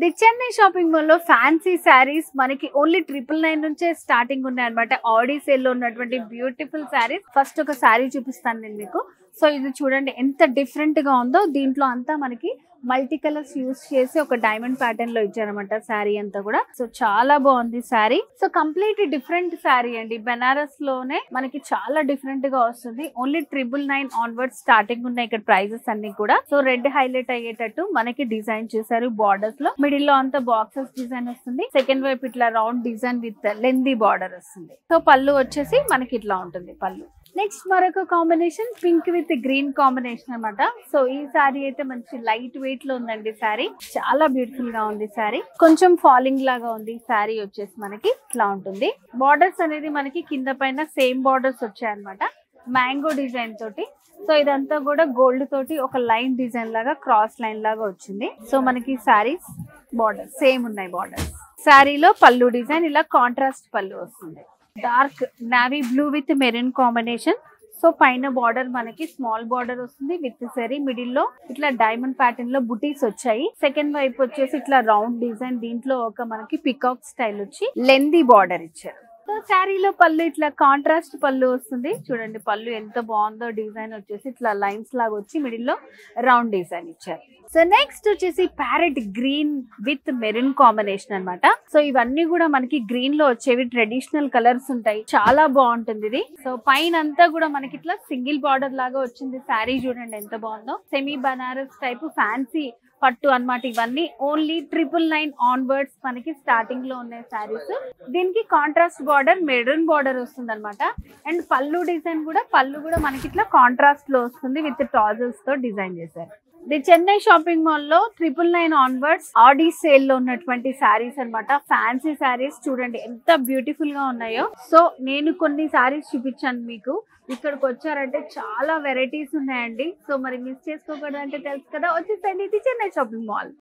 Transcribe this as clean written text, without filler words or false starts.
The Chennai shopping mall లో fancy saris మనకి only 999 నుంచే స్టార్టింగ్ ఉన్నాయి అనమాట. ఆడీ సేల్ లో ఉన్నటువంటి బ్యూటిఫుల్ శారీస్. ఫస్ట్ ఒక శారీ చూపిస్తాను నేను మీకు. సో ఇది చూడండి ఎంత డిఫరెంట్ గా ఉందో. దీంట్లో అంతా మనకి మల్టీ కలర్స్ యూస్ చేసి ఒక డైమండ్ ప్యాటర్న్ లో ఇచ్చారనమాట శారీ అంతా కూడా. సో చాలా బాగుంది sari. So complete different sari అండి. బెనారస్ లోనే మనకి చాలా డిఫరెంట్ గా వస్తుంది. ఓన్లీ 999 ఆన్వర్డ్ స్టార్టింగ్ ఉన్నాయి ఇక్కడ ప్రైజెస్ అన్ని కూడా. సో రెడ్ హైలైట్ అయ్యేటట్టు మనకి డిజైన్ చేశారు బార్డర్స్ లో. మిడిల్ లో అంతా బాక్సెస్ డిజైన్ వస్తుంది. సెకండ్ వైపు ఇట్లా round design with lengthy border వస్తుంది. సో పళ్ళు వచ్చేసి మనకి ఇట్లా ఉంటుంది పళ్ళు. నెక్స్ట్ మరొక combination pink with green combination అనమాట. సో ఈ శారీ అయితే మంచి లైట్ వెయిట్ లో ఉందండి. శారీ చాలా బ్యూటిఫుల్ గా ఉంది. శారీ కొంచెం ఫాలింగ్ లాగా ఉంది. శారీ వచ్చేసి మనకి ఇట్లా ఉంటుంది. బార్డర్స్ అనేది మనకి కింద పైన సేమ్ బార్డర్స్ వచ్చాయన్నమాట, మ్యాంగో డిజైన్ తోటి. సో ఇదంతా కూడా గోల్డ్ తోటి ఒక లైన్ డిజైన్ లాగా క్రాస్ లైన్ లాగా వచ్చింది. సో మనకి శారీస్ బార్డర్ సేమ్ ఉన్నాయి. బార్డర్స్ శారీలో పళ్ళు డిజైన్ ఇలా కాంట్రాస్ట్ పళ్ళు వస్తుంది. Dark navy blue with maroon combination. So పైన బార్డర్ మనకి స్మాల్ బార్డర్ వస్తుంది విత్ సరీ. మిడిల్ లో ఇట్లా డైమండ్ ప్యాటర్న్ లో బుటీస్ వచ్చాయి. సెకండ్ వైపు వచ్చేసి ఇట్లా రౌండ్ డిజైన్. దీంట్లో ఒక మనకి పికాక్ స్టైల్ వచ్చి లెందీ బార్డర్ ఇచ్చారు. సో శారీలో పళ్ళు ఇట్లా కాంట్రాస్ట్ పళ్ళు వస్తుంది. చూడండి పళ్ళు ఎంత బాగుందో. డిజైన్ వచ్చేసి ఇట్లా లైన్స్ లాగా వచ్చి మిడిల్ లో రౌండ్ డిజైన్ ఇచ్చారు. సో నెక్స్ట్ వచ్చేసి parrot green with maroon combination అన్నమాట. సో ఇవన్నీ కూడా మనకి గ్రీన్ లో వచ్చేవి ట్రెడిషనల్ కలర్స్ ఉంటాయి. చాలా బాగుంటుంది ఇది. సో పైన అంతా కూడా మనకి ఇట్లా సింగిల్ బార్డర్ లాగా వచ్చింది. శారీ చూడండి ఎంత బాగుందో. సెమీ బనారస్ టైప్ ఫ్యాన్సీ పట్టు అన్నమాట. ఇవన్నీ ఓన్లీ 999 ఆన్వర్డ్స్ మనకి స్టార్టింగ్ లో ఉన్నాయి శారీస్. దీనికి కాంట్రాస్ట్ బార్డర్ మెరూన్ బార్డర్ వస్తుంది అనమాట. అండ్ పళ్ళు డిజైన్ కూడా మనకి ఇట్లా కాంట్రాస్ట్ లో వస్తుంది విత్ టాజల్స్ తో డిజైన్ చేశారు. ది చెన్నై షాపింగ్ మాల్ లో 999 ఆన్వర్డ్స్ ఆడీ సేల్ లో ఉన్నటువంటి శారీస్ అన్నమాట. ఫ్యాన్సీ శారీస్ చూడండి ఎంత బ్యూటిఫుల్ గా ఉన్నాయో. సో నేను కొన్ని శారీస్ చూపించాను మీకు. ఇక్కడికి వచ్చారంటే చాలా వెరైటీస్ ఉన్నాయండి. సో మరి మిస్ చేసుకోకూడదు అంటే తెలుసు కదా, వచ్చేసండి ది చెన్నై షాపింగ్ మాల్.